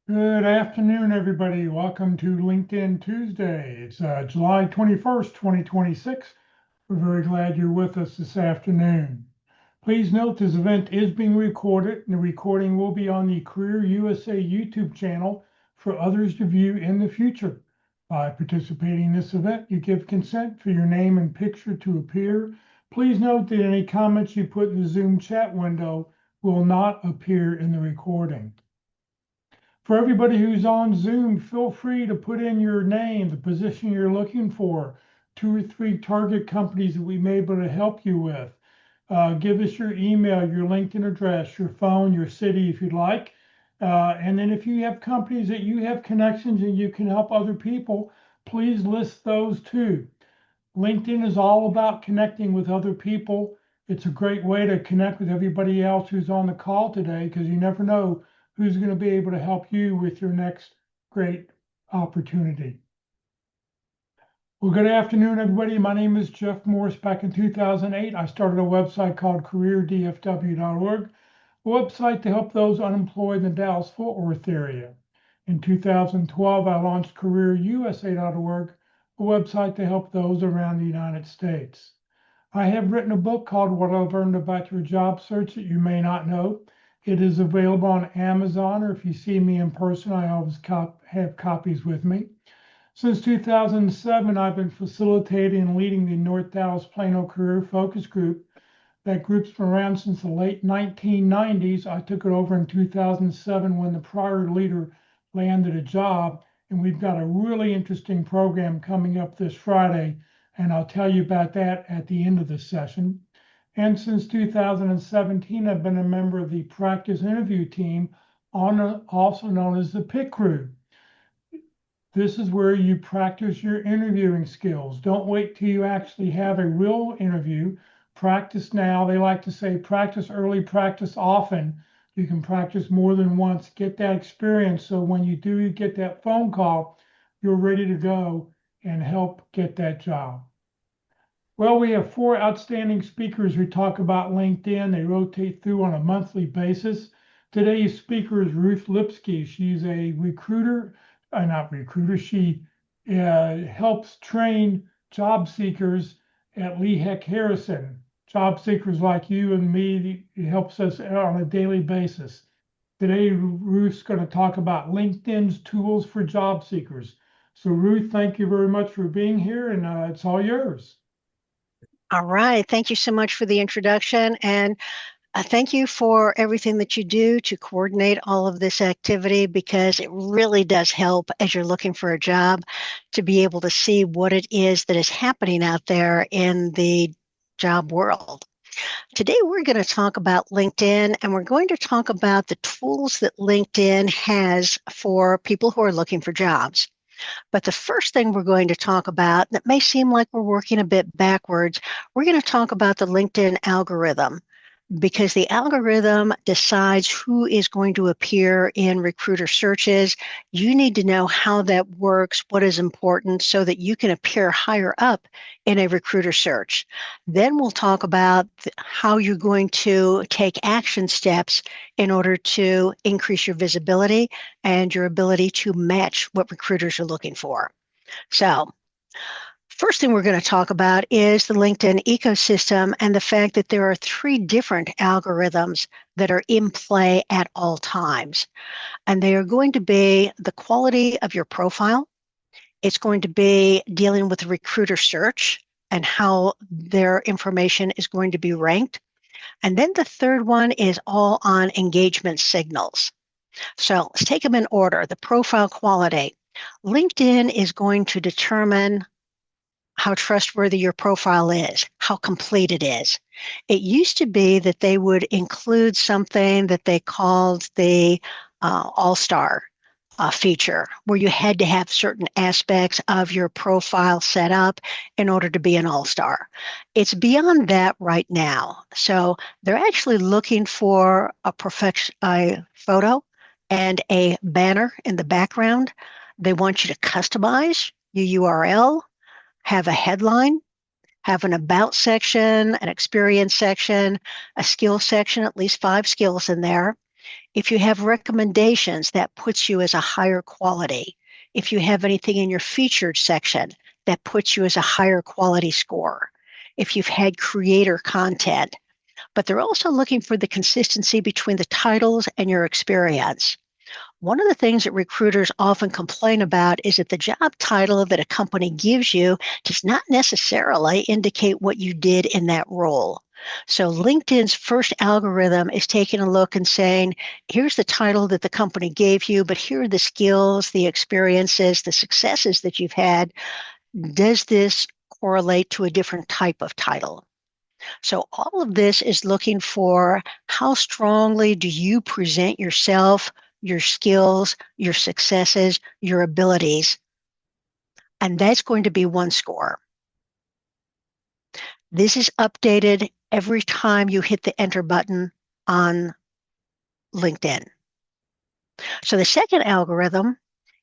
Good afternoon, everybody. Welcome to LinkedIn Tuesday. It's July 21st, 2026. We're very glad you're with us this afternoon. Please note this event is being recorded, and the recording will be on the Career USA YouTube channel for others to view in the future. By participating in this event, you give consent for your name and picture to appear. Please note that any comments you put in the Zoom chat window will not appear in the recording. For everybody who's on Zoom, feel free to put in your name, the position you're looking for, 2 or 3 target companies that we may be able to help you with. Give us your email, your LinkedIn address, your phone, your city if you'd like. And then if you have companies that you have connections and you can help other people, please list those too. LinkedIn is all about connecting with other people. It's a great way to connect with everybody else who's on the call today because you never know who's going to be able to help you with your next great opportunity. Well, good afternoon, everybody. My name is Jeff Morris. Back in 2008, I started a website called careerdfw.org, a website to help those unemployed in the Dallas-Fort Worth area. In 2012, I launched careerusa.org, a website to help those around the United States. I have written a book called What I've Learned About Your Job Search that you may not know. It is available on Amazon, or if you see me in person, I always have copies with me. Since 2007, I've been facilitating and leading the North Dallas Plano Career Focus Group. That group's been around since the late 1990s. I took it over in 2007 when the prior leader landed a job, and we've got a really interesting program coming up this Friday, and I'll tell you about that at the end of the session. And since 2017, I've been a member of the practice interview team, also known as the PIT crew. This is where you practice your interviewing skills. Don't wait till you actually have a real interview. Practice now. They like to say practice early, practice often. You can practice more than once, get that experience. So when you do get that phone call, you're ready to go and help get that job. Well, we have 4 outstanding speakers who talk about LinkedIn. They rotate through on a monthly basis. Today's speaker is Ruth Lipsky. She's a recruiter, not recruiter, she helps train job seekers at Lee Heck Harrison. Job seekers like you and me, it helps us on a daily basis. Today, Ruth's going to talk about LinkedIn's tools for job seekers. So Ruth, thank you very much for being here, and it's all yours. All right. Thank you so much for the introduction. And thank you for everything that you do to coordinate all of this activity, because it really does help as you're looking for a job to be able to see what it is that is happening out there in the job world. Today, we're going to talk about LinkedIn, and we're going to talk about the tools that LinkedIn has for people who are looking for jobs. But the first thing we're going to talk about, that may seem like we're working a bit backwards, we're going to talk about the LinkedIn algorithm, because the algorithm decides who is going to appear in recruiter searches. You need to know how that works, what is important, so that you can appear higher up in a recruiter search. Then we'll talk about how you're going to take action steps in order to increase your visibility and your ability to match what recruiters are looking for. So, first thing we're going to talk about is the LinkedIn ecosystem and the fact that there are 3 different algorithms that are in play at all times. And they are going to be the quality of your profile. It's going to be dealing with recruiter search and how their information is going to be ranked. And then the third one is all on engagement signals. So let's take them in order. The profile quality. LinkedIn is going to determine how trustworthy your profile is, how complete it is. It used to be that they would include something that they called the All-Star feature, where you had to have certain aspects of your profile set up in order to be an All-Star. It's beyond that right now. So they're actually looking for a photo and a banner in the background. They want you to customize your URL, have a headline, have an about section, an experience section, a skill section, at least 5 skills in there. If you have recommendations, that puts you as a higher quality. If you have anything in your featured section, that puts you as a higher quality score. If you've had creator content, but they're also looking for the consistency between the titles and your experience. One of the things that recruiters often complain about is that the job title that a company gives you does not necessarily indicate what you did in that role. So LinkedIn's first algorithm is taking a look and saying, here's the title that the company gave you, but here are the skills, the experiences, the successes that you've had. Does this correlate to a different type of title? So all of this is looking for how strongly do you present yourself, your skills, your successes, your abilities, and that's going to be one score. This is updated every time you hit the enter button on LinkedIn. So the second algorithm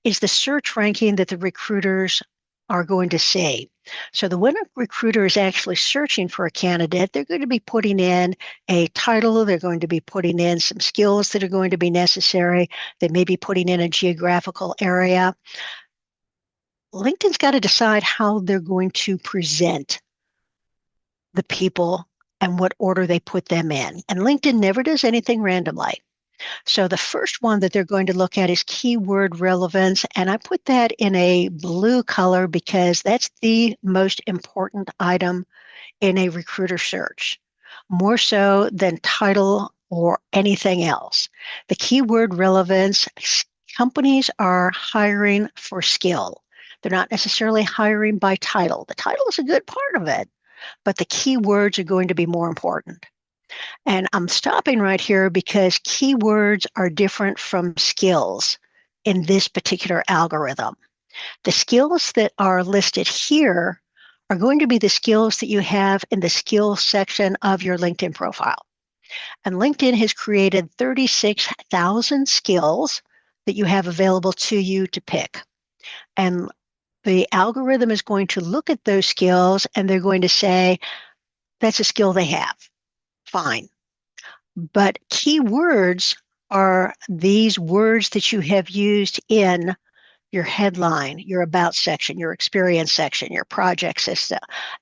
is the search ranking that the recruiters are going to see. So when a recruiter is actually searching for a candidate, they're going to be putting in a title, they're going to be putting in some skills that are going to be necessary, they may be putting in a geographical area. LinkedIn's got to decide how they're going to present the people and what order they put them in. And LinkedIn never does anything randomly. So the first one that they're going to look at is keyword relevance. And I put that in a blue color because that's the most important item in a recruiter search, more so than title or anything else. The keyword relevance, companies are hiring for skill. They're not necessarily hiring by title. The title is a good part of it, but the keywords are going to be more important. And I'm stopping right here because keywords are different from skills in this particular algorithm. The skills that are listed here are going to be the skills that you have in the skills section of your LinkedIn profile. And LinkedIn has created 36,000 skills that you have available to you to pick. And the algorithm is going to look at those skills and they're going to say, that's a skill they have. Fine. But keywords are these words that you have used in your headline, your about section, your experience section, your project system.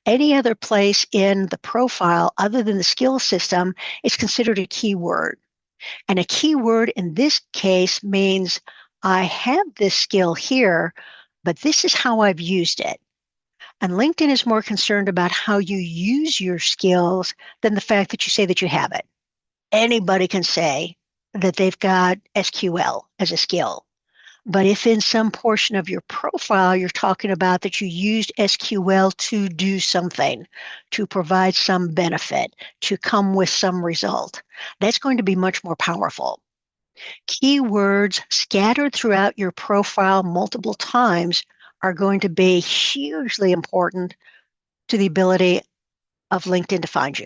Any other place in the profile other than the skill system is considered a keyword. And a keyword in this case means I have this skill here, but this is how I've used it. And LinkedIn is more concerned about how you use your skills than the fact that you say that you have it. Anybody can say that they've got SQL as a skill. But if in some portion of your profile you're talking about that you used SQL to do something, to provide some benefit, to come with some result, that's going to be much more powerful. Keywords scattered throughout your profile multiple times are going to be hugely important to the ability of LinkedIn to find you.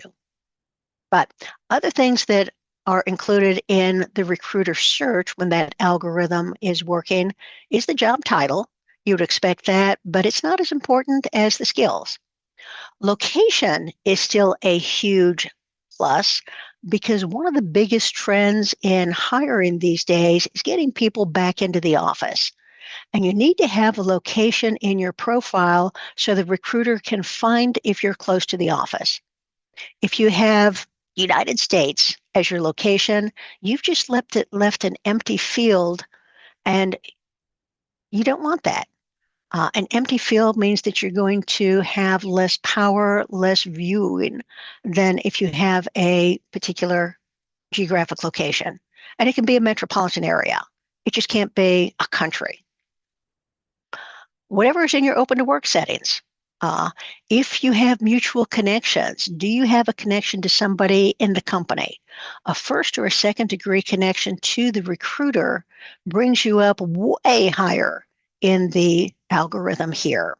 But other things that are included in the recruiter search when that algorithm is working is the job title. You would expect that, but it's not as important as the skills. Location is still a huge plus because one of the biggest trends in hiring these days is getting people back into the office. And you need to have a location in your profile so the recruiter can find if you're close to the office. If you have United States as your location, you've just left an empty field, and you don't want that. An empty field means that you're going to have less power, less viewing than if you have a particular geographic location. And it can be a metropolitan area. It just can't be a country. Whatever is in your open to work settings. If you have mutual connections, do you have a connection to somebody in the company? A first or a second degree connection to the recruiter brings you up way higher in the algorithm here.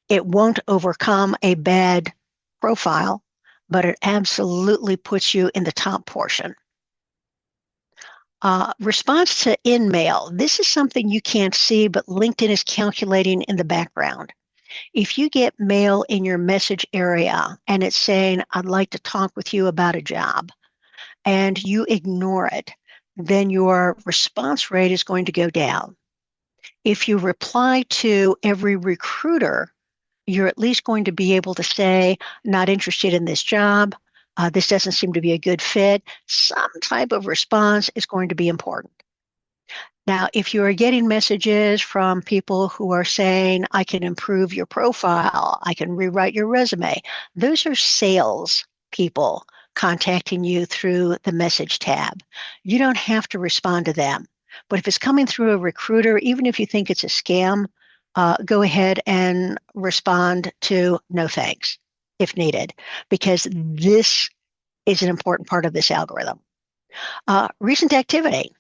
It won't overcome a bad profile, but it absolutely puts you in the top portion. Response to in-mail. This is something you can't see, but LinkedIn is calculating in the background. If you get mail in your message area and it's saying, I'd like to talk with you about a job, and you ignore it, then your response rate is going to go down. If you reply to every recruiter, you're at least going to be able to say, not interested in this job. This doesn't seem to be a good fit. Some type of response is going to be important. Now, if you are getting messages from people who are saying, I can improve your profile, I can rewrite your resume, those are sales people contacting you through the message tab. You don't have to respond to them. But if it's coming through a recruiter, even if you think it's a scam, go ahead and respond to no thanks if needed, because this is an important part of this algorithm. Recent activity.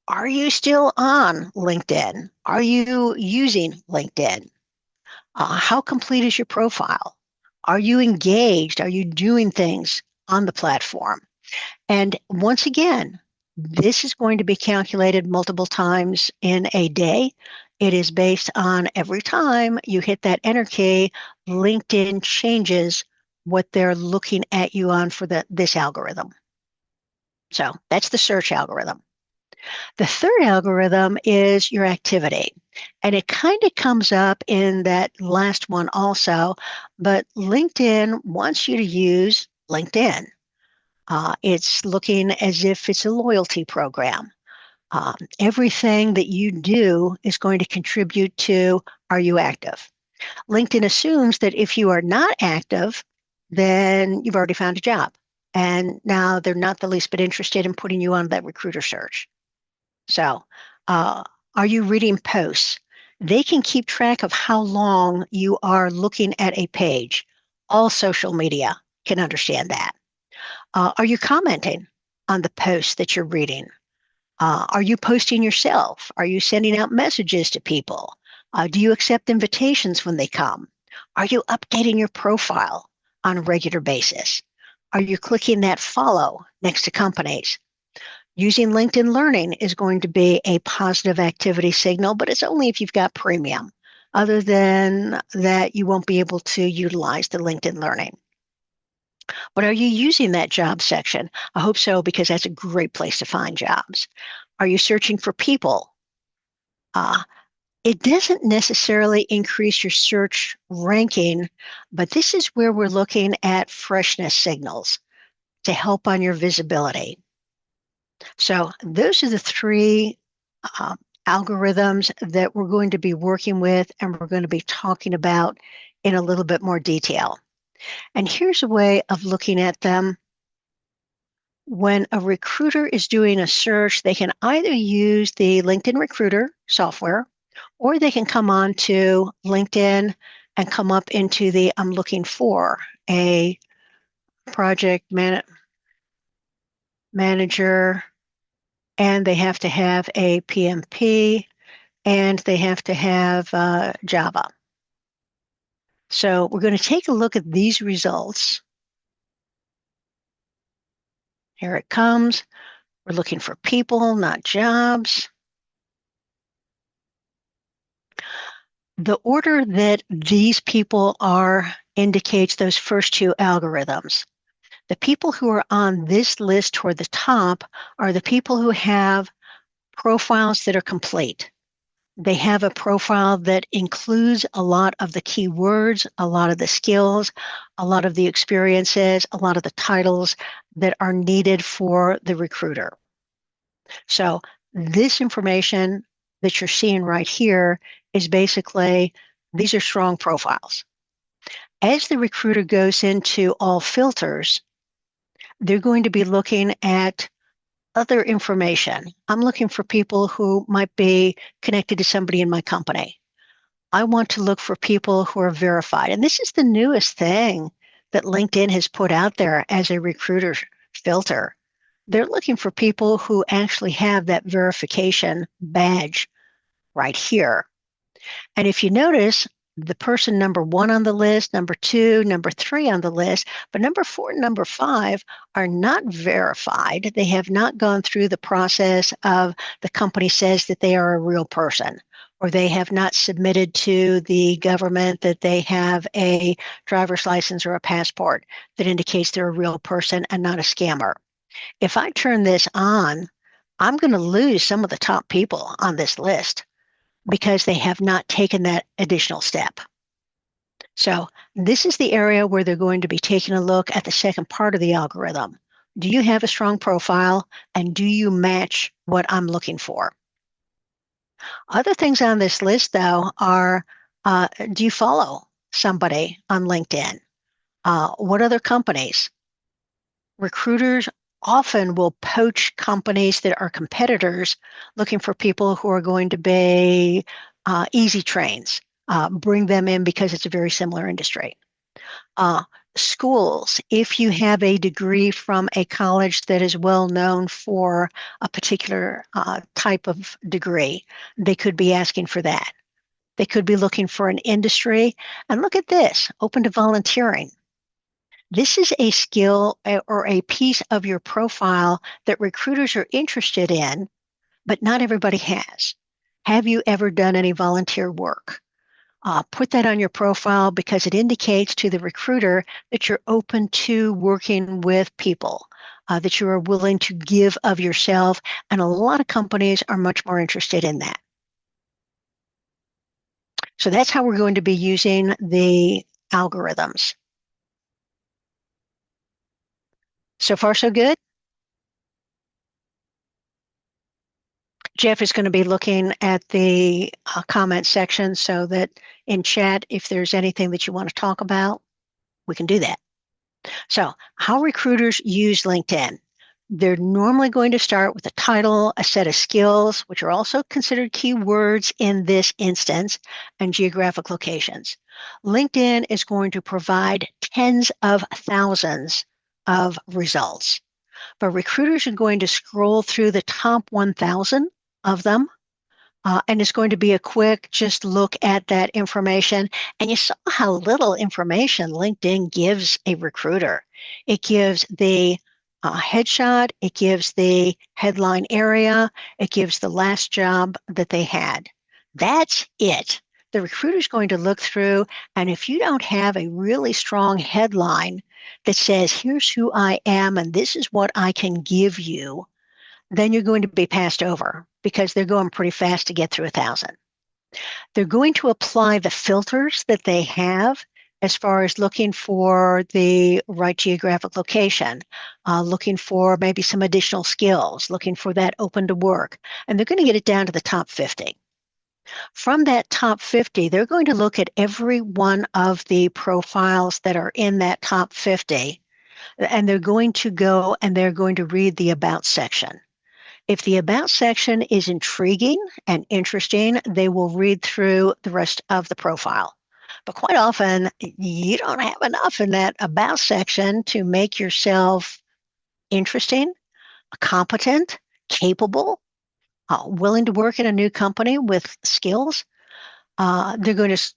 Are you still on LinkedIn? Are you using LinkedIn? How complete is your profile? Are you engaged? Are you doing things on the platform? And once again, this is going to be calculated multiple times in a day. It is based on every time you hit that enter key, LinkedIn changes what they're looking at you on for this algorithm. So that's the search algorithm. The third algorithm is your activity. And it kind of comes up in that last one also, but LinkedIn wants you to use LinkedIn. It's looking as if it's a loyalty program. Everything that you do is going to contribute to, are you active? LinkedIn assumes that if you are not active, then you've already found a job. And now they're not the least bit interested in putting you on that recruiter search. So, are you reading posts? They can keep track of how long you are looking at a page. All social media can understand that. Are you commenting on the posts that you're reading? Are you posting yourself? Are you sending out messages to people? Do you accept invitations when they come? Are you updating your profile on a regular basis? Are you clicking that follow next to companies? Using LinkedIn Learning is going to be a positive activity signal, but it's only if you've got premium. Other than that, you won't be able to utilize the LinkedIn Learning. But are you using that job section? I hope so, because that's a great place to find jobs. Are you searching for people? It doesn't necessarily increase your search ranking, but this is where we're looking at freshness signals to help on your visibility. So those are the three algorithms that we're going to be working with and we're going to be talking about in a little bit more detail. And here's a way of looking at them. When a recruiter is doing a search, they can either use the LinkedIn Recruiter software, or they can come on to LinkedIn and come up into the I'm looking for a project manager, and they have to have a PMP, and they have to have Java. So we're going to take a look at these results. Here it comes. We're looking for people, not jobs. The order that these people are indicates those first two algorithms. The people who are on this list toward the top are the people who have profiles that are complete. They have a profile that includes a lot of the keywords, a lot of the skills, a lot of the experiences, a lot of the titles that are needed for the recruiter. So this information that you're seeing right here is basically, these are strong profiles. As the recruiter goes into all filters, they're going to be looking at other information. I'm looking for people who might be connected to somebody in my company. I want to look for people who are verified. And this is the newest thing that LinkedIn has put out there as a recruiter filter. They're looking for people who actually have that verification badge right here. And if you notice, the person number 1 on the list, number 2, number 3 on the list, but number 4 and number 5 are not verified. They have not gone through the process of the company says that they are a real person, or they have not submitted to the government that they have a driver's license or a passport that indicates they're a real person and not a scammer. If I turn this on, I'm going to lose some of the top people on this list because they have not taken that additional step. So this is the area where they're going to be taking a look at the second part of the algorithm. Do you have a strong profile, and do you match what I'm looking for? Other things on this list, though, are do you follow somebody on LinkedIn? What other companies? Recruiters often will poach companies that are competitors looking for people who are going to be easy trains, bring them in because it's a very similar industry. Uh, Schools, if you have a degree from a college that is well known for a particular type of degree, they could be asking for that. They could be looking for an industry. And look at this, open to volunteering. This is a skill or a piece of your profile that recruiters are interested in, but not everybody has. Have you ever done any volunteer work? Put that on your profile because it indicates to the recruiter that you're open to working with people, that you are willing to give of yourself. And a lot of companies are much more interested in that. So that's how we're going to be using the algorithms. So far, so good. Jeff is going to be looking at the comment section so that in chat, if there's anything that you want to talk about, we can do that. So, how recruiters use LinkedIn. They're normally going to start with a title, a set of skills, which are also considered keywords in this instance, and geographic locations. LinkedIn is going to provide tens of thousands of results, but recruiters are going to scroll through the top 1,000 of them. And it's going to be a quick just look at that information. And you saw how little information LinkedIn gives a recruiter. It gives the headshot, it gives the headline area, it gives the last job that they had. That's it. The recruiter's going to look through, and if you don't have a really strong headline that says, here's who I am and this is what I can give you, then you're going to be passed over because they're going pretty fast to get through 1,000. They're going to apply the filters that they have as far as looking for the right geographic location, looking for maybe some additional skills, looking for that open to work, and they're going to get it down to the top 50. From that top 50, they're going to look at every one of the profiles that are in that top 50, and they're going to go and they're going to read the About section. If the About section is intriguing and interesting, they will read through the rest of the profile. But quite often, you don't have enough in that About section to make yourself interesting, competent, capable, willing to work in a new company with skills. They're going to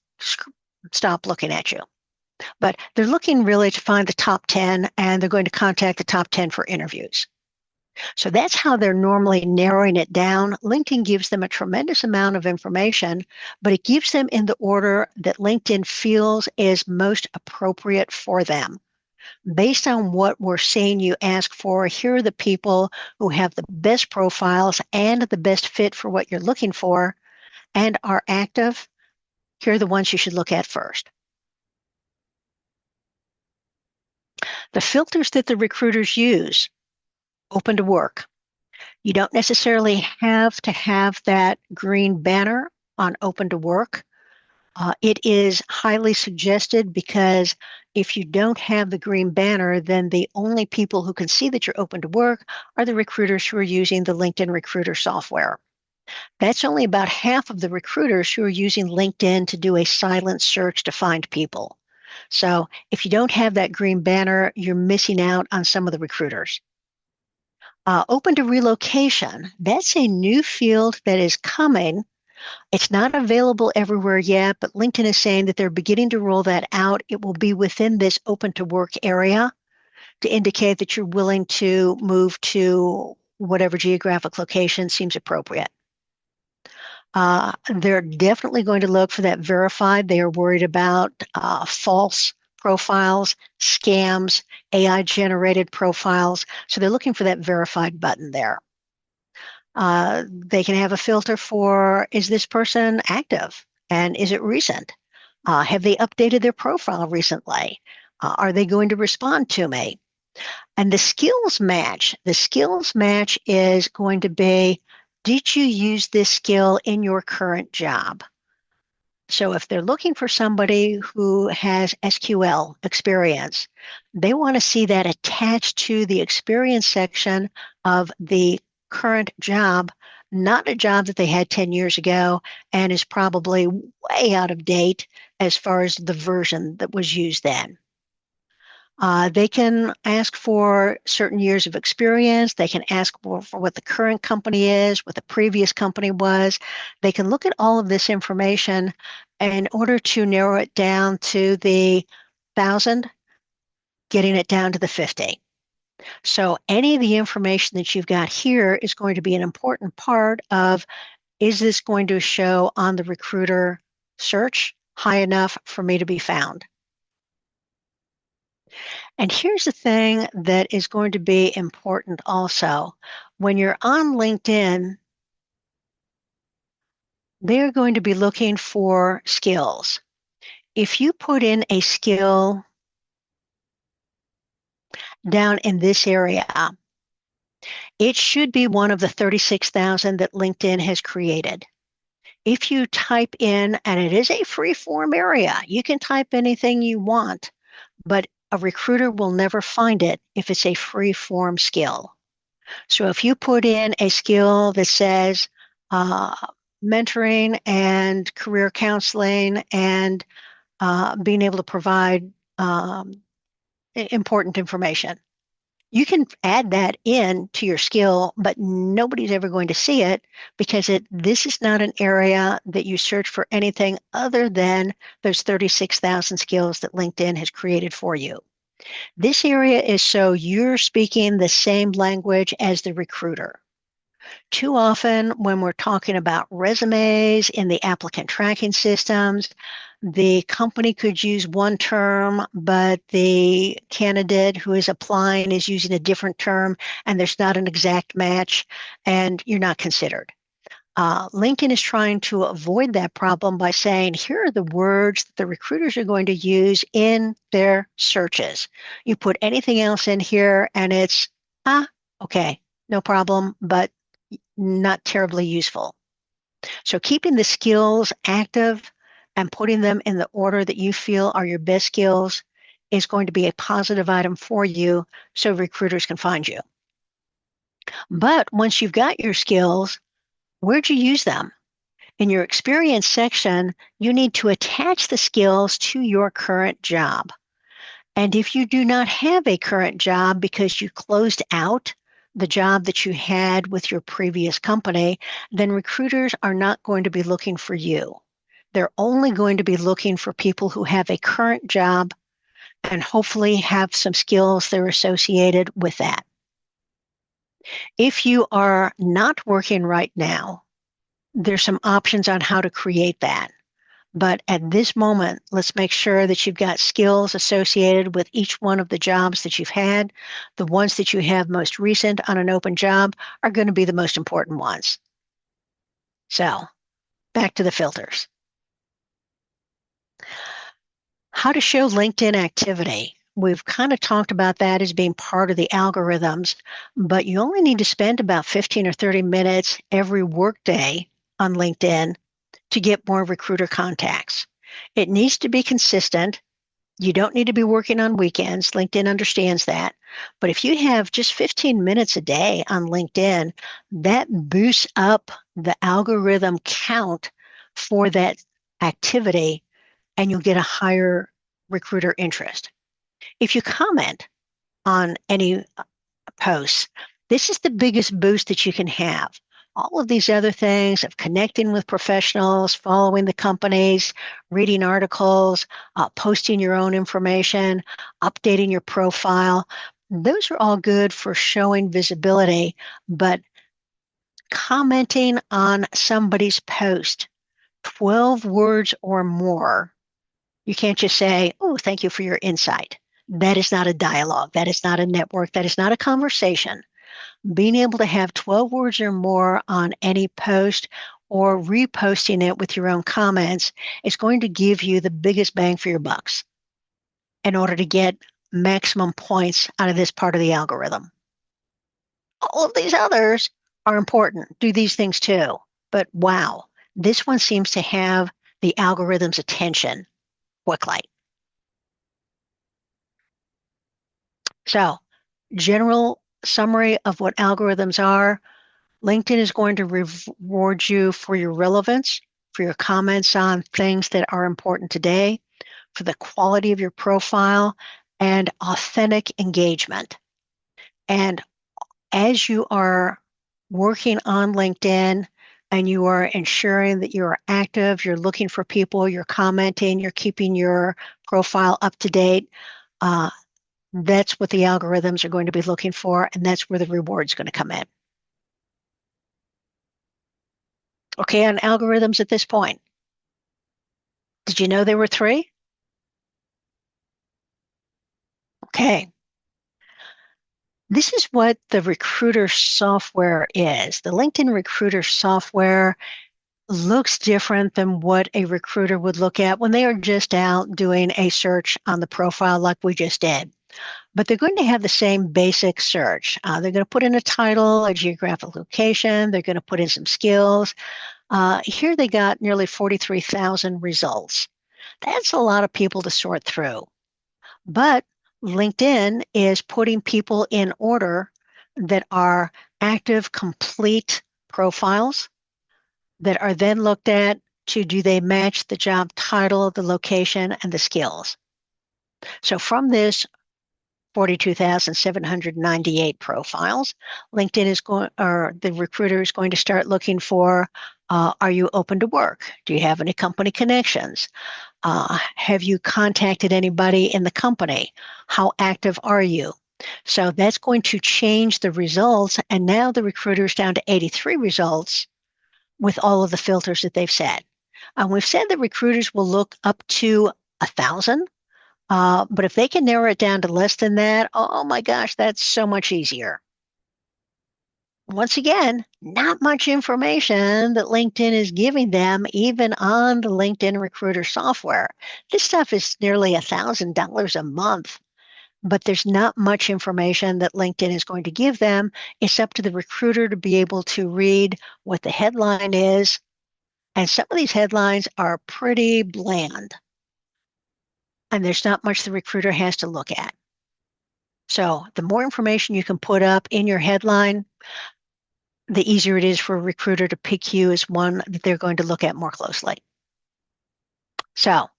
stop looking at you. But they're looking really to find the top 10, and they're going to contact the top 10 for interviews. So that's how they're normally narrowing it down. LinkedIn gives them a tremendous amount of information, but it gives them in the order that LinkedIn feels is most appropriate for them. Based on what we're seeing you ask for, here are the people who have the best profiles and the best fit for what you're looking for and are active. Here are the ones you should look at first. The filters that the recruiters use, open to work. You don't necessarily have to have that green banner on open to work. It is highly suggested because if you don't have the green banner, then the only people who can see that you're open to work are the recruiters who are using the LinkedIn Recruiter software. That's only about half of the recruiters who are using LinkedIn to do a silent search to find people. So if you don't have that green banner, you're missing out on some of the recruiters. Open to relocation, that's a new field that is coming. It's not available everywhere yet, but LinkedIn is saying that they're beginning to roll that out. It will be within this open to work area to indicate that you're willing to move to whatever geographic location seems appropriate. They're definitely going to look for that verified. They are worried about false profiles, scams, AI generated profiles. So they're looking for that verified button there. They can have a filter for, is this person active and is it recent? Have they updated their profile recently? Are they going to respond to me? And the skills match is going to be, did you use this skill in your current job? So if they're looking for somebody who has SQL experience, they want to see that attached to the experience section of the current job, not a job that they had 10 years ago and is probably way out of date as far as the version that was used then. They can ask for certain years of experience. They can ask for what the current company is, what the previous company was. They can look at all of this information in order to narrow it down to the 1,000, getting it down to the 50. So any of the information that you've got here is going to be an important part of, is this going to show on the recruiter search high enough for me to be found? And here's the thing that is going to be important also. When you're on LinkedIn, they're going to be looking for skills. If you put in a skill down in this area, it should be one of the 36,000 that LinkedIn has created. If you type in, and it is a free form area, you can type anything you want, but a recruiter will never find it if it's a free form skill. So if you put in a skill that says mentoring and career counseling and being able to provide important information, you can add that in to your skill, but nobody's ever going to see it because this is not an area that you search for anything other than those 36,000 skills that LinkedIn has created for you. This area is so you're speaking the same language as the recruiter. Too often, when we're talking about resumes in the applicant tracking systems, the company could use one term, but the candidate who is applying is using a different term, and there's not an exact match, and you're not considered. LinkedIn is trying to avoid that problem by saying, here are the words that the recruiters are going to use in their searches. You put anything else in here, and it's, okay, no problem, but not terribly useful. So keeping the skills active and putting them in the order that you feel are your best skills is going to be a positive item for you so recruiters can find you. But once you've got your skills, where'd you use them? In your experience section, you need to attach the skills to your current job. And if you do not have a current job because you closed out the job that you had with your previous company, then recruiters are not going to be looking for you. They're only going to be looking for people who have a current job and hopefully have some skills that are associated with that. If you are not working right now, there's some options on how to create that. But at this moment, let's make sure that you've got skills associated with each one of the jobs that you've had. The ones that you have most recent on an open job are going to be the most important ones. So back to the filters. How to show LinkedIn activity. We've kind of talked about that as being part of the algorithms, but you only need to spend about 15 or 30 minutes every workday on LinkedIn to get more recruiter contacts. It needs to be consistent. You don't need to be working on weekends. LinkedIn understands that. But if you have just 15 minutes a day on LinkedIn, that boosts up the algorithm count for that activity, and you'll get a higher recruiter interest. If you comment on any posts, this is the biggest boost that you can have. All of these other things of connecting with professionals, following the companies, reading articles, posting your own information, updating your profile, those are all good for showing visibility, but commenting on somebody's post, 12 words or more, you can't just say, oh, thank you for your insight. That is not a dialogue. That is not a network. That is not a conversation. being able to have 12 words or more on any post or reposting it with your own comments is going to give you the biggest bang for your bucks in order to get maximum points out of this part of the algorithm. All of these others are important. Do these things too. But wow, this one seems to have the algorithm's attention quickly. So, general summary of what algorithms are. LinkedIn is going to reward you for your relevance, for your comments on things that are important today, for the quality of your profile, and authentic engagement. And as you are working on LinkedIn and you are ensuring that you're active, you're looking for people, you're commenting, you're keeping your profile up to date, that's what the algorithms are going to be looking for, and that's where the reward's going to come in. Okay, on algorithms at this point. Did you know there were three? Okay. This is what the recruiter software is. The LinkedIn recruiter software looks different than what a recruiter would look at when they are just out doing a search on the profile like we just did. But they're going to have the same basic search. They're going to put in a title, a geographic location. They're going to put in some skills. Here they got nearly 43,000 results. That's a lot of people to sort through. But LinkedIn is putting people in order that are active, complete profiles that are then looked at to do they match the job title, the location, and the skills. So from this 42,798 profiles, LinkedIn is going, or the recruiter is going to start looking for, are you open to work? Do you have any company connections? Have you contacted anybody in the company? How active are you? So that's going to change the results. And now the recruiter is down to 83 results with all of the filters that they've set. We've said that recruiters will look up to 1,000. But if they can narrow it down to less than that, oh my gosh, that's so much easier. Once again, not much information that LinkedIn is giving them, even on the LinkedIn Recruiter software. This stuff is nearly $1,000 a month, but there's not much information that LinkedIn is going to give them. It's up to the recruiter to be able to read what the headline is. And some of these headlines are pretty bland. And there's not much the recruiter has to look at. So the more information you can put up in your headline, the easier it is for a recruiter to pick you as one that they're going to look at more closely. So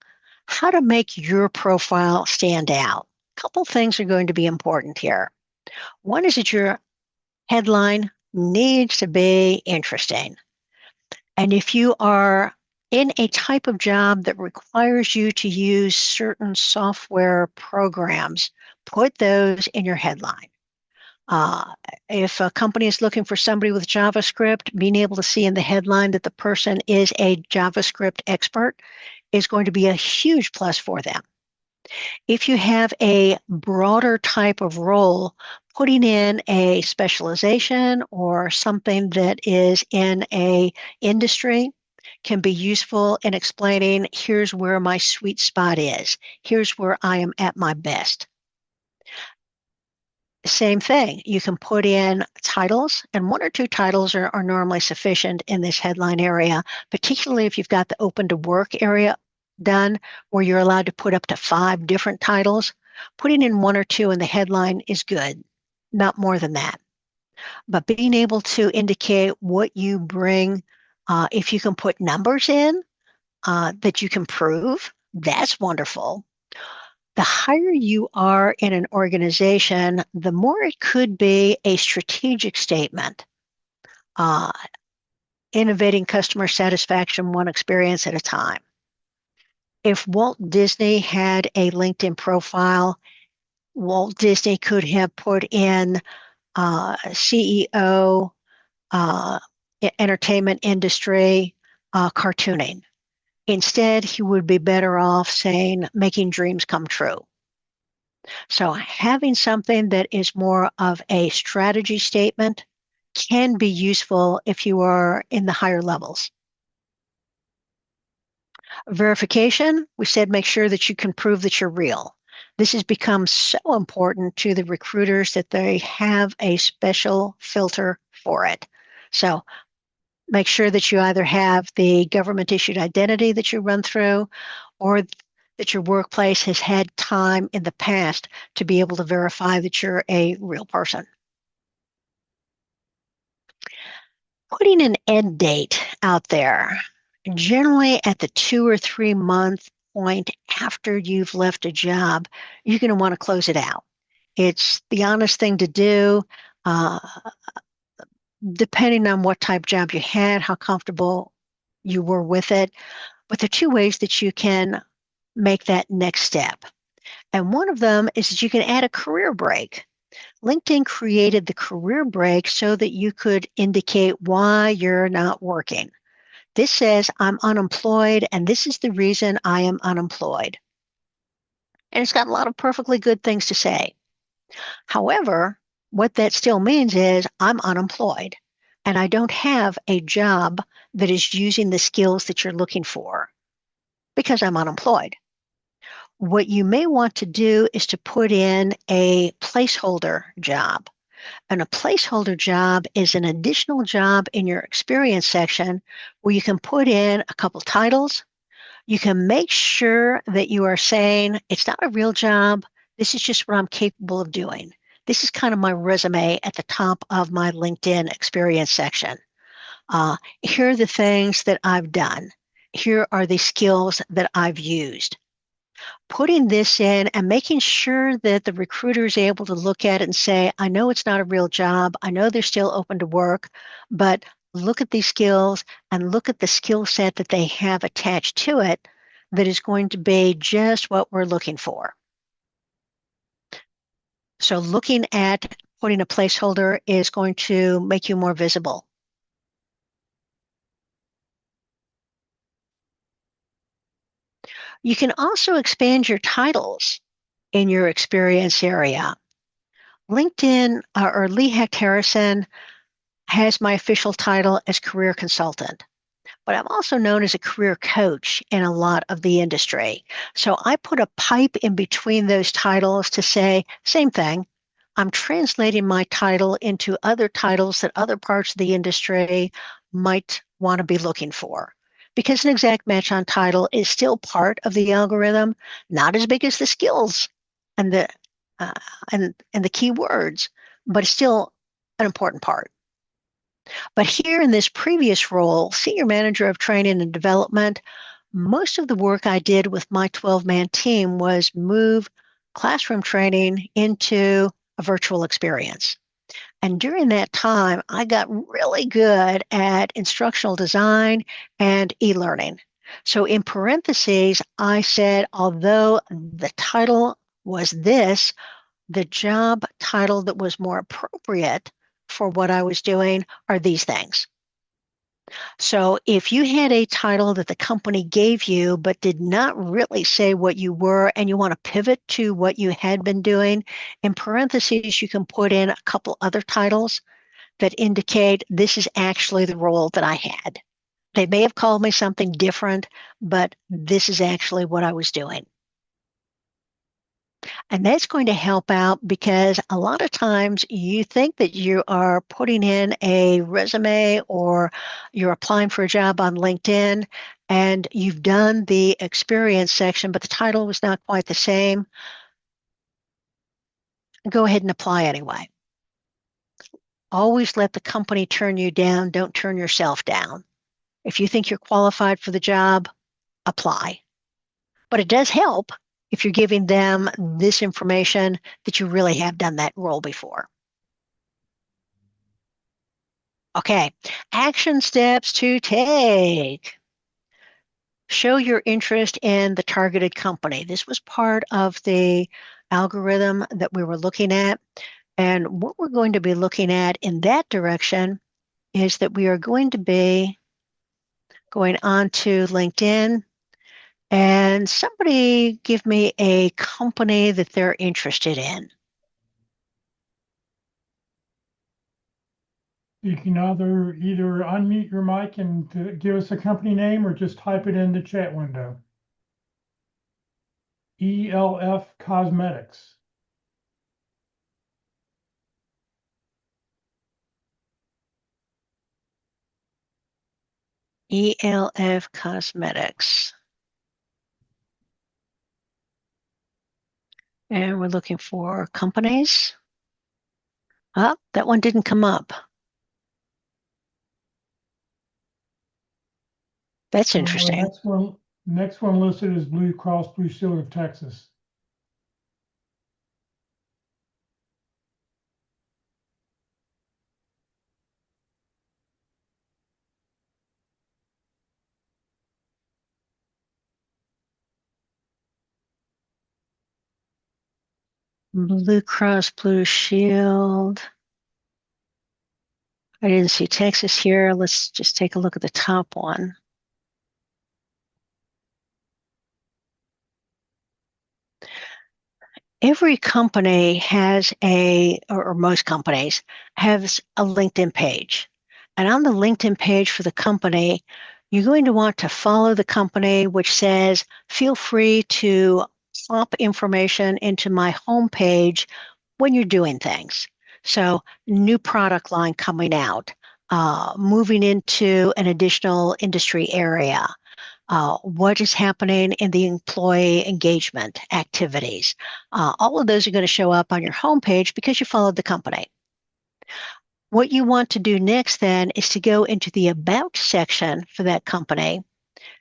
how to make your profile stand out? A couple things are going to be important here. One is that your headline needs to be interesting. And if you are in a type of job that requires you to use certain software programs, put those in your headline. If a company is looking for somebody with JavaScript, being able to see in the headline that the person is a JavaScript expert is going to be a huge plus for them. If you have a broader type of role, putting in a specialization or something that is in a industry can be useful in explaining, here's where my sweet spot is. Here's where I am at my best. Same thing. You can put in titles, and one or two titles are normally sufficient in this headline area, particularly if you've got the open to work area done where you're allowed to put up to 5 different titles. Putting in 1 or 2 in the headline is good, not more than that. But being able to indicate what you bring, if you can put numbers in that you can prove, that's wonderful. The higher you are in an organization, the more it could be a strategic statement. Innovating customer satisfaction one experience at a time. If Walt Disney had a LinkedIn profile, Walt Disney could have put in CEO, entertainment industry, cartooning. Instead, he would be better off saying making dreams come true. So having something that is more of a strategy statement can be useful if you are in the higher levels. Verification, we said make sure that you can prove that you're real. This has become so important to the recruiters that they have a special filter for it. So make sure that you either have the government issued identity that you run through or that your workplace has had time in the past to be able to verify that you're a real person. Putting an end date out there, generally at the 2 or 3 month point after you've left a job, you're going to want to close it out. It's the honest thing to do, uh, depending on what type of job you had, how comfortable you were with it. But there are two ways that you can make that next step. And one of them is that you can add a career break. LinkedIn created the career break so that you could indicate why you're not working. This says, I'm unemployed, and this is the reason I am unemployed. And it's got a lot of perfectly good things to say. However, what that still means is I'm unemployed, and I don't have a job that is using the skills that you're looking for because I'm unemployed. What you may want to do is to put in a placeholder job. And a placeholder job is an additional job in your experience section where you can put in a couple titles. You can make sure that you are saying, it's not a real job. This is just what I'm capable of doing. This is kind of my resume at the top of my LinkedIn experience section. Here are the things that I've done. Here are the skills that I've used. Putting this in and making sure that the recruiter is able to look at it and say, I know it's not a real job. I know they're still open to work, but look at these skills and look at the skill set that they have attached to it that is going to be just what we're looking for. So looking at putting a placeholder is going to make you more visible. You can also expand your titles in your experience area. LinkedIn or Lee Hecht Harrison has my official title as career consultant, but I'm also known as a career coach in a lot of the industry. So I put a pipe in between those titles to say, same thing. I'm translating my title into other titles that other parts of the industry might want to be looking for. Because an exact match on title is still part of the algorithm, not as big as the skills and the uh, and the keywords, but it's still an important part. But here in this previous role, Senior Manager of Training and Development, most of the work I did with my 12-man team was move classroom training into a virtual experience. And during that time, I got really good at instructional design and e-learning. So in parentheses, I said, although the title was this, the job title that was more appropriate for what I was doing are these things. So if you had a title that the company gave you but did not really say what you were and you want to pivot to what you had been doing, in parentheses, you can put in a couple other titles that indicate this is actually the role that I had. They may have called me something different, but this is actually what I was doing. And that's going to help out because a lot of times you think that you are putting in a resume or you're applying for a job on LinkedIn and you've done the experience section, but the title was not quite the same. Go ahead and apply anyway. Always let the company turn you down. Don't turn yourself down. If you think you're qualified for the job, apply. But it does help if you're giving them this information that you really have done that role before. Okay, action steps to take. Show your interest in the targeted company. This was part of the algorithm that we were looking at. And what we're going to be looking at in that direction is that we are going to be going on to LinkedIn And somebody give me a company that they're interested in. You can either unmute your mic and give us a company name or just type it in the chat window. ELF Cosmetics. ELF Cosmetics. And we're looking for companies. Oh, that one didn't come up. That's The interesting. next one listed is Blue Cross Blue Shield of Texas. Blue Cross Blue Shield. I didn't see Texas here. Let's just take a look at the top one. Every company has or most companies has a LinkedIn page. And on the LinkedIn page for the company, you're going to want to follow the company, which says, feel free to plop information into my homepage when you're doing things. So, new product line coming out, moving into an additional industry area, what is happening in the employee engagement activities. All of those are going to show up on your homepage because you followed the company. What you want to do next then is to go into the About section for that company.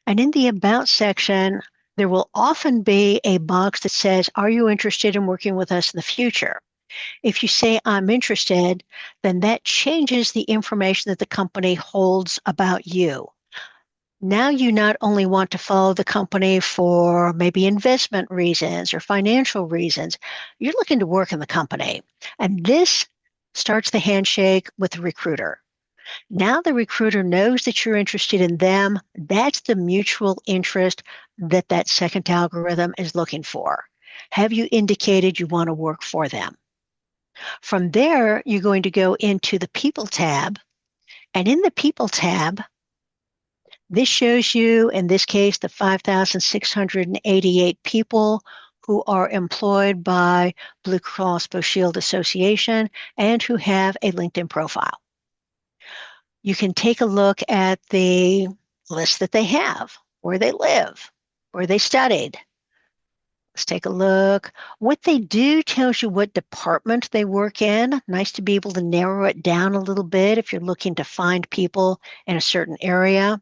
And in the About section, there will often be a box that says, are you interested in working with us in the future? If you say, I'm interested, then that changes the information that the company holds about you. Now you not only want to follow the company for maybe investment reasons or financial reasons, you're looking to work in the company. And this starts the handshake with the recruiter. Now the recruiter knows that you're interested in them. That's the mutual interest that that second algorithm is looking for. Have you indicated you want to work for them? From there, you're going to go into the People tab. And in the People tab, this shows you, in this case, the 5,688 people who are employed by Blue Cross Blue Shield Association and who have a LinkedIn profile. You can take a look at the list that they have, where they live, where they studied. Let's take a look. What they do tells you what department they work in. Nice to be able to narrow it down a little bit if you're looking to find people in a certain area.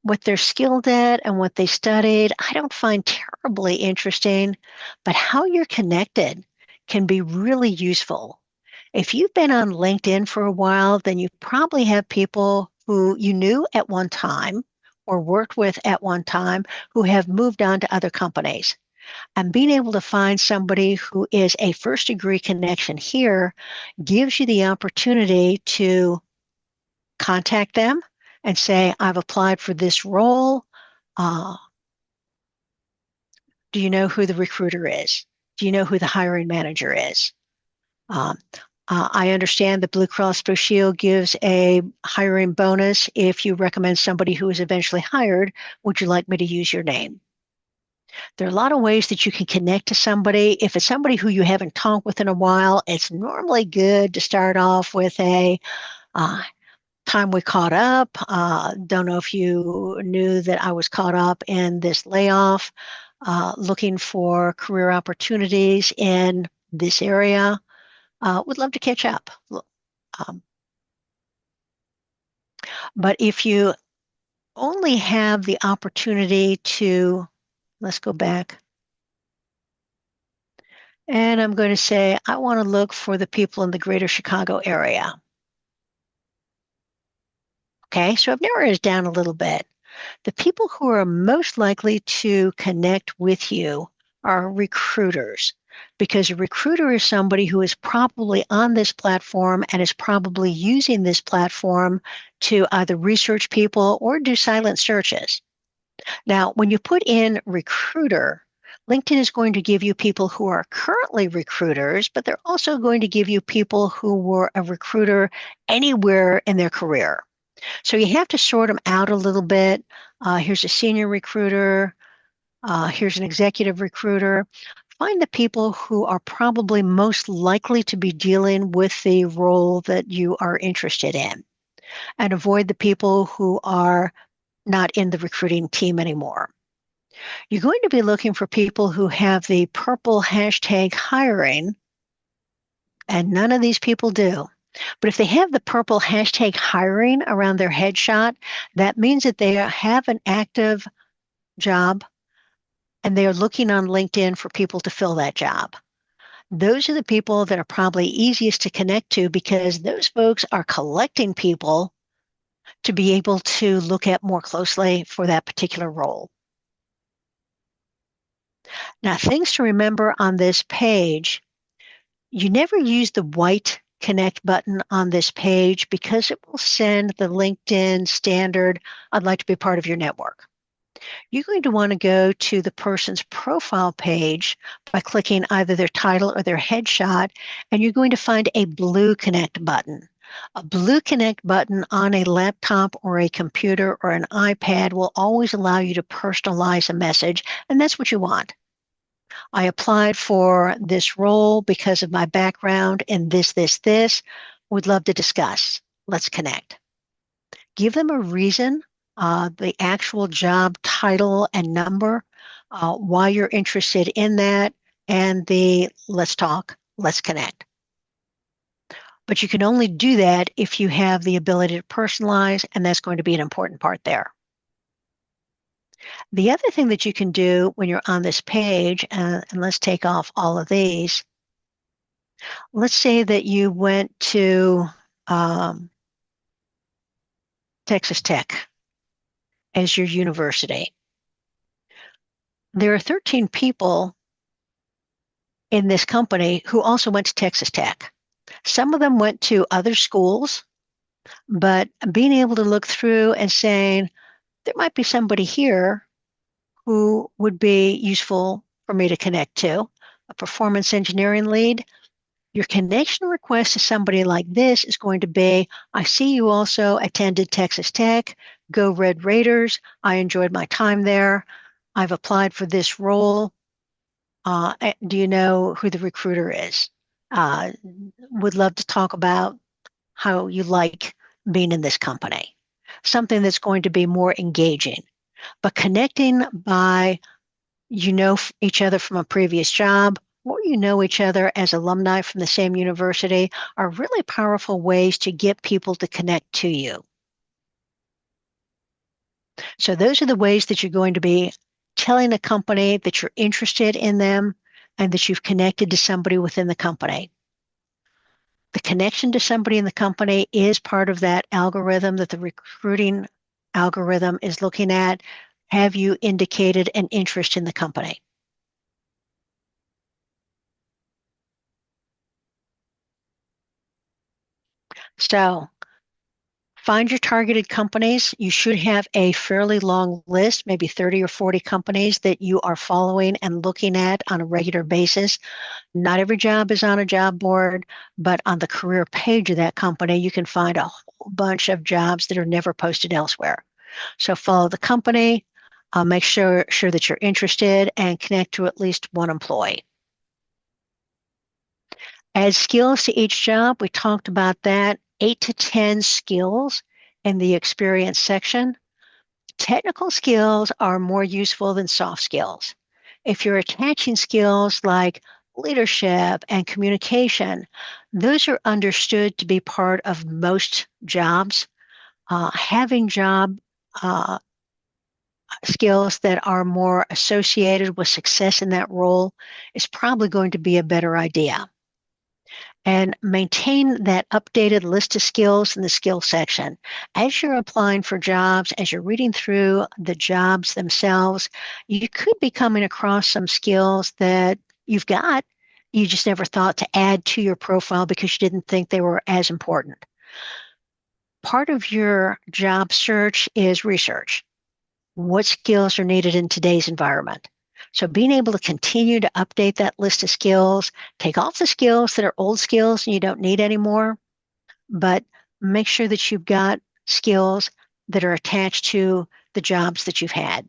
What they're skilled at and what they studied, I don't find terribly interesting, but how you're connected can be really useful. If you've been on LinkedIn for a while, then you probably have people who you knew at one time or worked with at one time who have moved on to other companies. And being able to find somebody who is a first degree connection here gives you the opportunity to contact them and say, I've applied for this role. Uh, do you know who the recruiter is? Do you know who the hiring manager is? Um, I understand that Blue Cross Blue Shield gives a hiring bonus if you recommend somebody who is eventually hired. Would you like me to use your name? There are a lot of ways that you can connect to somebody. If it's somebody who you haven't talked with in a while, it's normally good to start off with a time we caught up. Don't know if you knew that I was caught up in this layoff, looking for career opportunities in this area. Would love to catch up. Um, but if you only have the opportunity to, let's go back. And I'm going to say, I want to look for the people in the greater Chicago area. Okay, so I've narrowed it down a little bit. The people who are most likely to connect with you are recruiters, because a recruiter is somebody who is probably on this platform and is probably using this platform to either research people or do silent searches. Now, when you put in recruiter, LinkedIn is going to give you people who are currently recruiters, but they're also going to give you people who were a recruiter anywhere in their career. So you have to sort them out a little bit. Here's a senior recruiter. Here's an executive recruiter. Find the people who are probably most likely to be dealing with the role that you are interested in, and avoid the people who are not in the recruiting team anymore. You're going to be looking for people who have the purple hashtag hiring, and none of these people do. But if they have the purple hashtag hiring around their headshot, that means that they have an active job and they are looking on LinkedIn for people to fill that job. Those are the people that are probably easiest to connect to because those folks are collecting people to be able to look at more closely for that particular role. Now, things to remember on this page, you never use the white connect button on this page because it will send the LinkedIn standard, I'd like to be part of your network. You're going to want to go to the person's profile page by clicking either their title or their headshot, and you're going to find a blue connect button. A blue connect button on a laptop or a computer or an iPad will always allow you to personalize a message, and that's what you want. I applied for this role because of my background in this. Would love to discuss. Let's connect. Give them a reason, the actual job title and number, why you're interested in that, and the let's talk, let's connect. But you can only do that if you have the ability to personalize, and that's going to be an important part there. The other thing that you can do when you're on this page, and let's take off all of these. Let's say that you went to Texas Tech as your university. There are 13 people in this company who also went to Texas Tech. Some of them went to other schools, but being able to look through and saying, there might be somebody here who would be useful for me to connect to, a performance engineering lead. Your connection request to somebody like this is going to be, I see you also attended Texas Tech, go Red Raiders. I enjoyed my time there. I've applied for this role. Do you know who the recruiter is? Would love to talk about how you like being in this company. Something that's going to be more engaging. But connecting by you know each other from a previous job, or you know each other as alumni from the same university are really powerful ways to get people to connect to you. So those are the ways that you're going to be telling a company that you're interested in them and that you've connected to somebody within the company. The connection to somebody in the company is part of that algorithm that the recruiting algorithm is looking at. Have you indicated an interest in the company? So find your targeted companies. You should have a fairly long list, maybe 30 or 40 companies that you are following and looking at on a regular basis. Not every job is on a job board, but on the career page of that company, you can find a whole bunch of jobs that are never posted elsewhere. So follow the company, make sure that you're interested, and connect to at least one employee. Add skills to each job. We talked about that. 8 to 10 skills in the experience section. Technical skills are more useful than soft skills. If you're attaching skills like leadership and communication, those are understood to be part of most jobs. Having job skills that are more associated with success in that role is probably going to be a better idea. And maintain that updated list of skills in the skill section. As you're applying for jobs, as you're reading through the jobs themselves, you could be coming across some skills that you've got, you just never thought to add to your profile because you didn't think they were as important. Part of your job search is research. what skills are needed in today's environment. So being able to continue to update that list of skills, take off the skills that are old skills and you don't need anymore, but make sure that you've got skills that are attached to the jobs that you've had.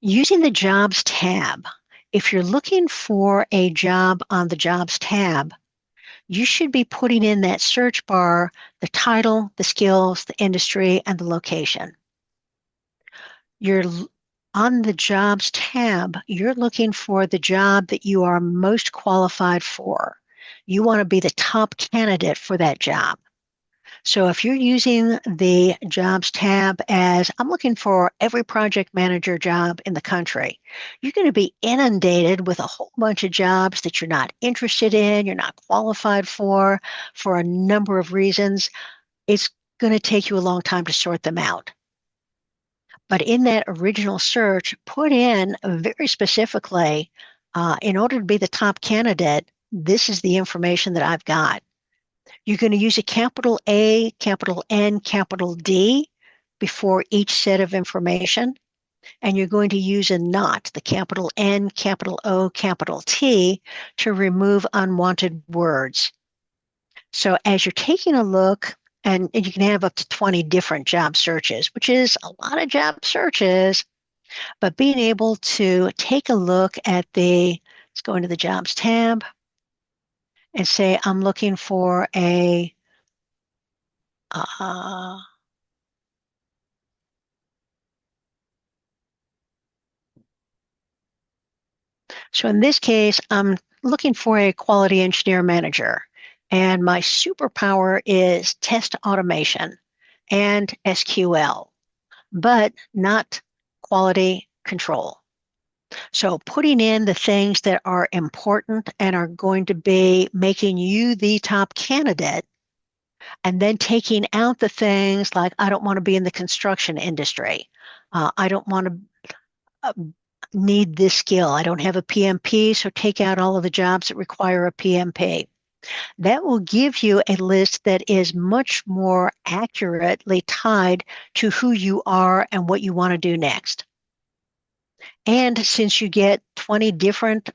Using the Jobs tab, if you're looking for a job on the Jobs tab, you should be putting in that search bar the title, the skills, the industry, and the location. You're on the Jobs tab, you're looking for the job that you are most qualified for. You want to be the top candidate for that job. So if you're using the Jobs tab as I'm looking for every project manager job in the country, you're going to be inundated with a whole bunch of jobs that you're not interested in, you're not qualified for a number of reasons. It's going to take you a long time to sort them out. But in that original search, put in very specifically, in order to be the top candidate, this is the information that I've got. You're going to use a capital A, capital N, capital D before each set of information. And you're going to use a not, the capital N, capital O, capital T, to remove unwanted words. So as you're taking a look, and you can have up to 20 different job searches, which is a lot of job searches, but being able to take a look at let's go into the Jobs tab and say, I'm looking for uh, so in this case, I'm looking for a quality engineer manager, and my superpower is test automation and SQL, but not quality control. So putting in the things that are important and are going to be making you the top candidate, and then taking out the things like, I don't want to be in the construction industry. I don't want to need this skill. I don't have a PMP, so take out all of the jobs that require a PMP. That will give you a list that is much more accurately tied to who you are and what you want to do next. And since you get 20 different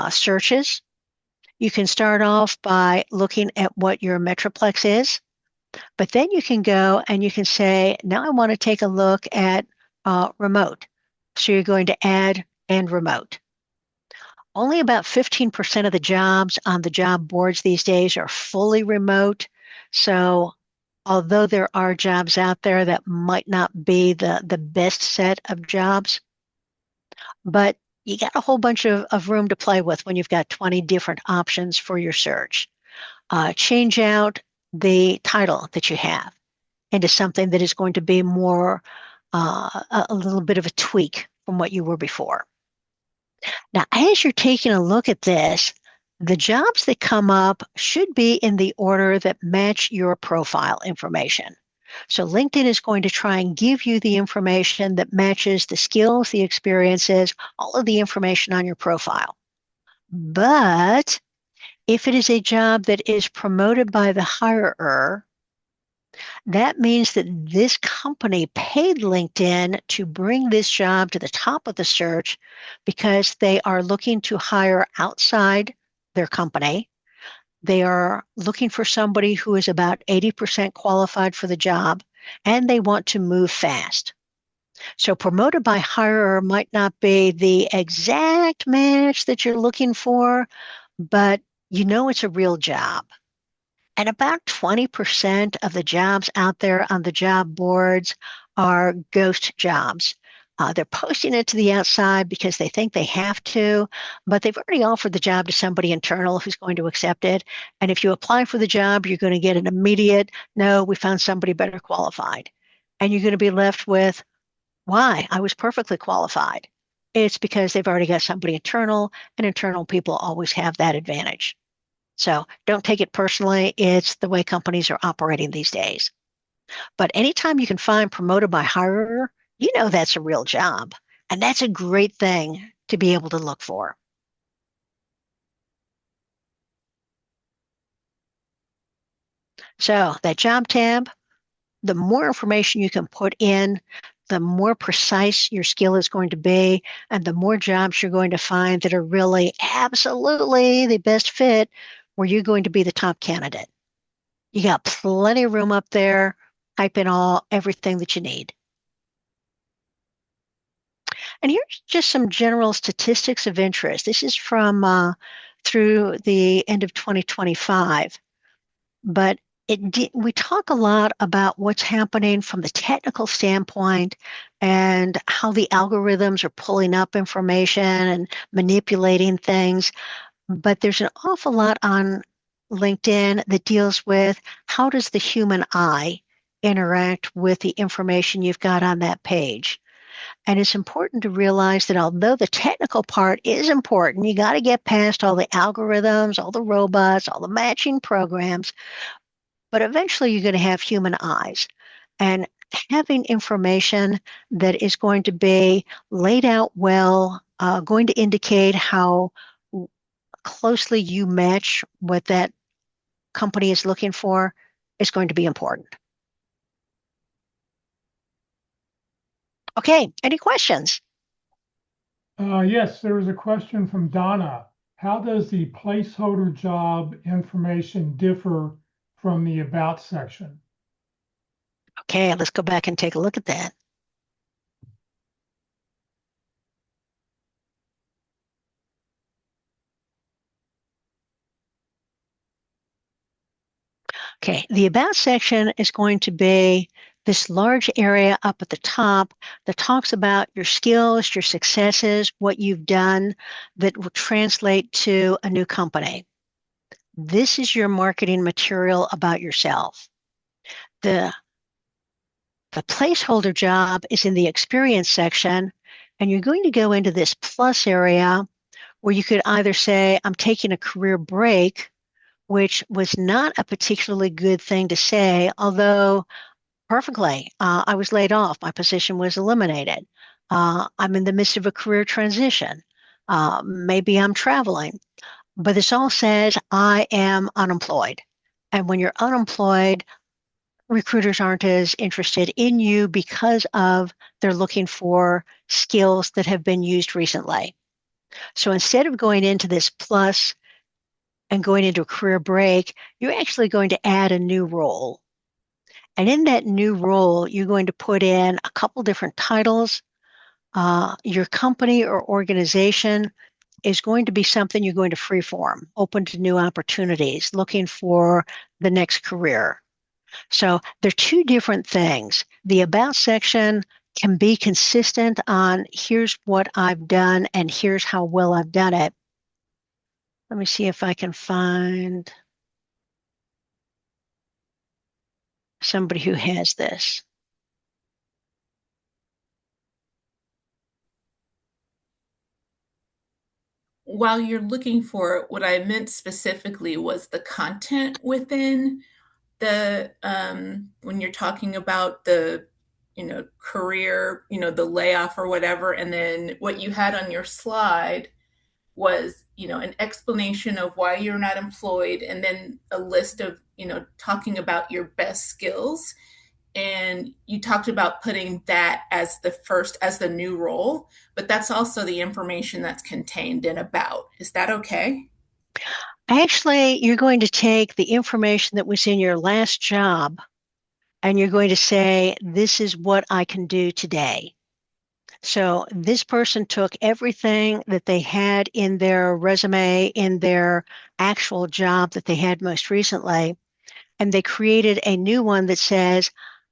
searches, you can start off by looking at what your Metroplex is, but then you can go and you can say, now I want to take a look at remote. So you're going to add and remote. Only about 15% of the jobs on the job boards these days are fully remote. So although there are jobs out there that might not be the best set of jobs, but you got a whole bunch of room to play with when you've got 20 different options for your search. Change out the title that you have into something that is going to be more a little bit of a tweak from what you were before. Now, as you're taking a look at this, the jobs that come up should be in the order that match your profile information. So LinkedIn is going to try and give you the information that matches the skills, the experiences, all of the information on your profile. But if it is a job that is promoted by the hirer, that means that this company paid LinkedIn to bring this job to the top of the search because they are looking to hire outside their company. They are looking for somebody who is about 80% qualified for the job, and they want to move fast. So promoted by hirer might not be the exact match that you're looking for, but you know it's a real job. And about 20% of the jobs out there on the job boards are ghost jobs. They're posting it to the outside because they think they have to, but they've already offered the job to somebody internal who's going to accept it. And if you apply for the job, you're going to get an immediate, no, we found somebody better qualified. And you're going to be left with, why? I was perfectly qualified. It's because they've already got somebody internal, and internal people always have that advantage. So don't take it personally. It's the way companies are operating these days. But anytime you can find promoted by hirer, you know that's a real job. And that's a great thing to be able to look for. So that job tab, the more information you can put in, the more precise your skill is going to be, and the more jobs you're going to find that are really absolutely the best fit where you're going to be the top candidate. You got plenty of room up there. Type in everything that you need. And here's just some general statistics of interest. This is from through the end of 2025. But we talk a lot about what's happening from the technical standpoint and how the algorithms are pulling up information and manipulating things. But there's an awful lot on LinkedIn that deals with how does the human eye interact with the information you've got on that page. And it's important to realize that although the technical part is important, you got to get past all the algorithms, all the robots, all the matching programs, but eventually you're going to have human eyes. And having information that is going to be laid out well, going to indicate how closely you match what that company is looking for is going to be important. Okay, any questions? Yes, there was a question from Donna. How does the placeholder job information differ from the about section? Okay, let's go back and take a look at that. Okay, the about section is going to be this large area up at the top that talks about your skills, your successes, what you've done that will translate to a new company. This is your marketing material about yourself. The placeholder job is in the experience section, and you're going to go into this plus area where you could either say, I'm taking a career break, which was not a particularly good thing to say, although perfectly, I was laid off. My position was eliminated. I'm in the midst of a career transition. Maybe I'm traveling. But this all says I am unemployed. And when you're unemployed, recruiters aren't as interested in you because of they're looking for skills that have been used recently. So instead of going into this plus and going into a career break, you're actually going to add a new role. And in that new role, you're going to put in a couple different titles. Your company or organization is going to be something you're going to freeform, open to new opportunities, looking for the next career. So they're two different things. The about section can be consistent on here's what I've done and here's how well I've done it. Let me see if I can find somebody who has this. While you're looking for it, what I meant specifically was the content within the when you're talking about the career, the layoff or whatever, and then what you had on your slide was an explanation of why you're not employed, and then a list of talking about your best skills, and you talked about putting that as the new role, but that's also the information that's contained in about. Is that okay? Actually, you're going to take the information that was in your last job and you're going to say, this is what I can do today. So this person took everything that they had in their resume, in their actual job that they had most recently, and they created a new one that says,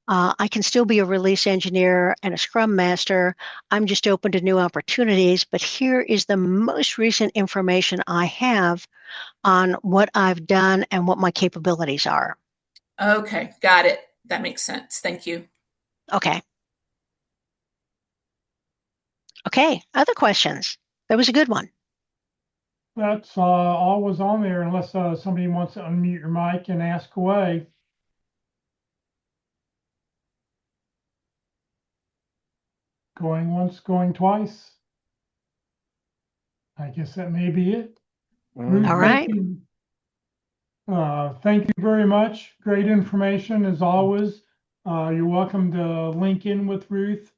I can still be a release engineer and a scrum master. I'm just open to new opportunities, but here is the most recent information I have on what I've done and what my capabilities are. Okay, got it. That makes sense. Thank you. Okay. Okay, other questions? That was a good one. That's all was on there unless somebody wants to unmute your mic and ask away. Going once, going twice. I guess that may be it. Ruth, All right. thank you very much. Great information as always. You're welcome to link in with Ruth.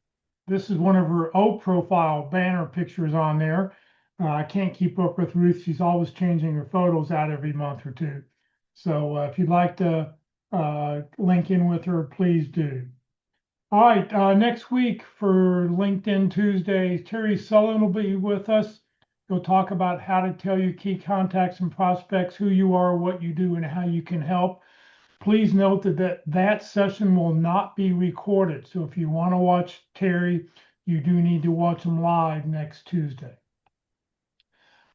This is one of her old profile banner pictures on there. I can't keep up with Ruth. She's always changing her photos out every month or two. So if you'd like to link in with her, please do. All right, next week for LinkedIn Tuesdays, Terry Sullivan will be with us. He'll talk about how to tell your key contacts and prospects who you are, what you do, and how you can help. Please note that session will not be recorded. So if you want to watch Terry, you do need to watch him live next Tuesday.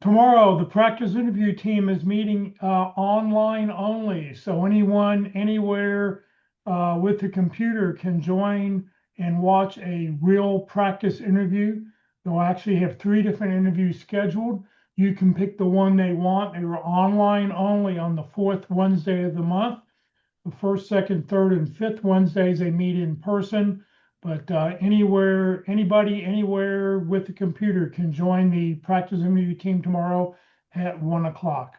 Tomorrow, the practice interview team is meeting online only. So anyone, anywhere with a computer can join and watch a real practice interview. They'll actually have 3 different interviews scheduled. You can pick the one they want. They were online only on the 4th Wednesday of the month. The first, second, third, and fifth Wednesdays they meet in person, but anybody, anywhere with a computer can join the practice interview team tomorrow at 1:00.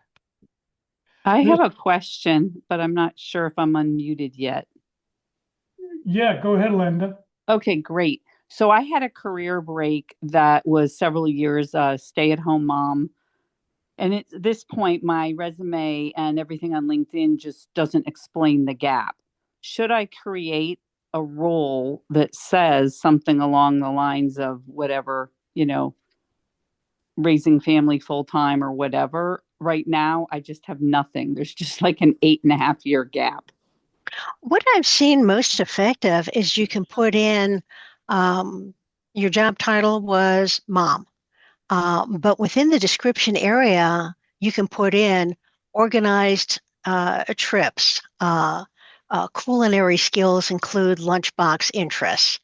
I This, have a question, but I'm not sure if I'm unmuted yet. yeah, go ahead, Linda. Okay, great. So I had a career break that was several years, stay-at-home mom. And at this point, my resume and everything on LinkedIn just doesn't explain the gap. Should I create a role that says something along the lines of whatever, raising family full time or whatever? Right now, I just have nothing. There's just like an 8.5 year gap. What I've seen most effective is you can put in your job title was mom, but within the description area, you can put in organized trips. Culinary skills include lunchbox interests.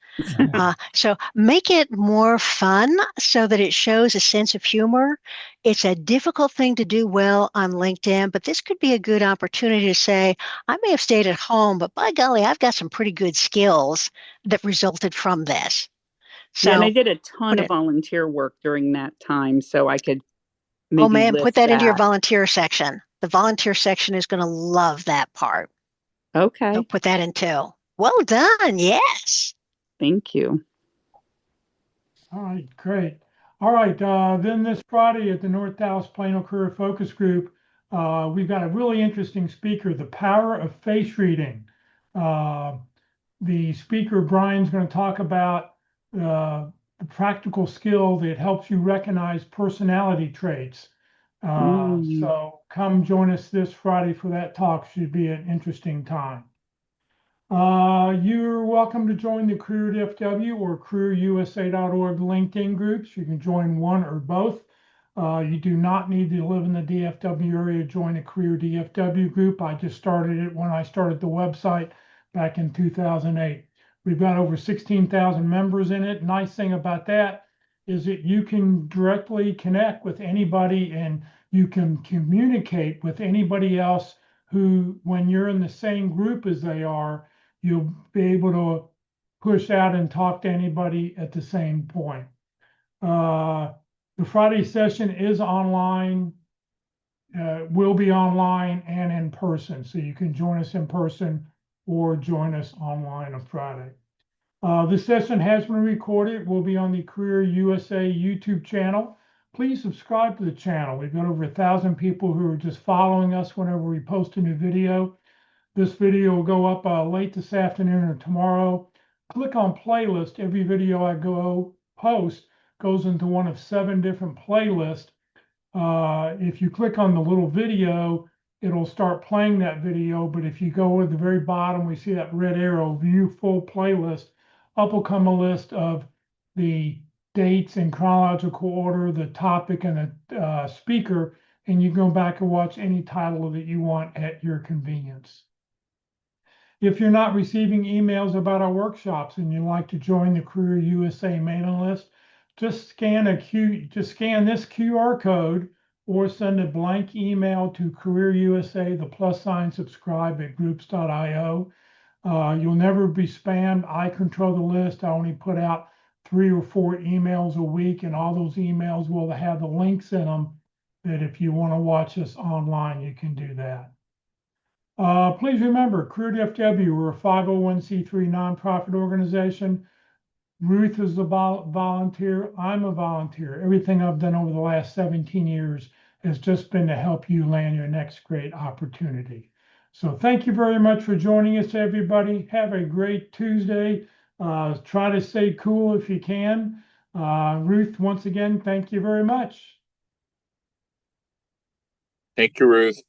So make it more fun so that it shows a sense of humor. It's a difficult thing to do well on LinkedIn, but this could be a good opportunity to say, I may have stayed at home, but by golly, I've got some pretty good skills that resulted from this. Yeah, and I So did a ton put of it, volunteer work during that time, so I could oh maybe man, put list that into your that. volunteer section. The volunteer section is going to love that part. So Okay, put that in too. Well done. Yes. thank you. All right, great. All right, then this Friday at the North Dallas Plano Career Focus Group, we've got a really interesting speaker, the power of face reading. Uh, the speaker, Brian's going to talk about the practical skill that helps you recognize personality traits. Mm. So come join us this Friday for that talk. Should be an interesting time. You're welcome to join the Career DFW or careerusa.org LinkedIn groups. You can join one or both. You do not need to live in the DFW area to join a Career DFW group. I just started it when I started the website back in 2008. We've got over 16,000 members in it. Nice thing about that is that you can directly connect with anybody and you can communicate with anybody else who, when you're in the same group as they are, you'll be able to push out and talk to anybody at the same point. The Friday session is online, will be online and in person. So you can join us in person or join us online on Friday. This session has been recorded. It will be on the Career USA YouTube channel. Please subscribe to the channel. We've got over 1,000 people who are just following us whenever we post a new video. This video will go up late this afternoon or tomorrow. Click on playlist. Every video I post goes into one of 7 different playlists. If you click on the little video, it'll start playing that video. But if you go at the very bottom, we see that red arrow, view full playlist. Up will come a list of the dates in chronological order, the topic, and the speaker. And you can go back and watch any title that you want at your convenience. If you're not receiving emails about our workshops and you'd like to join the Career USA mailing list, just scan this QR code or send a blank email to Career USA, the +sign subscribe at groups.io. You'll never be spammed. I control the list. I only put out 3 or 4 emails a week, and all those emails will have the links in them that if you want to watch us online, you can do that. Please remember, Crude FW, we're a 501c3 nonprofit organization. Ruth is a volunteer. I'm a volunteer. Everything I've done over the last 17 years has just been to help you land your next great opportunity. So thank you very much for joining us, everybody. Have a great Tuesday. Try to stay cool if you can. Ruth, once again, thank you very much. Thank you, Ruth.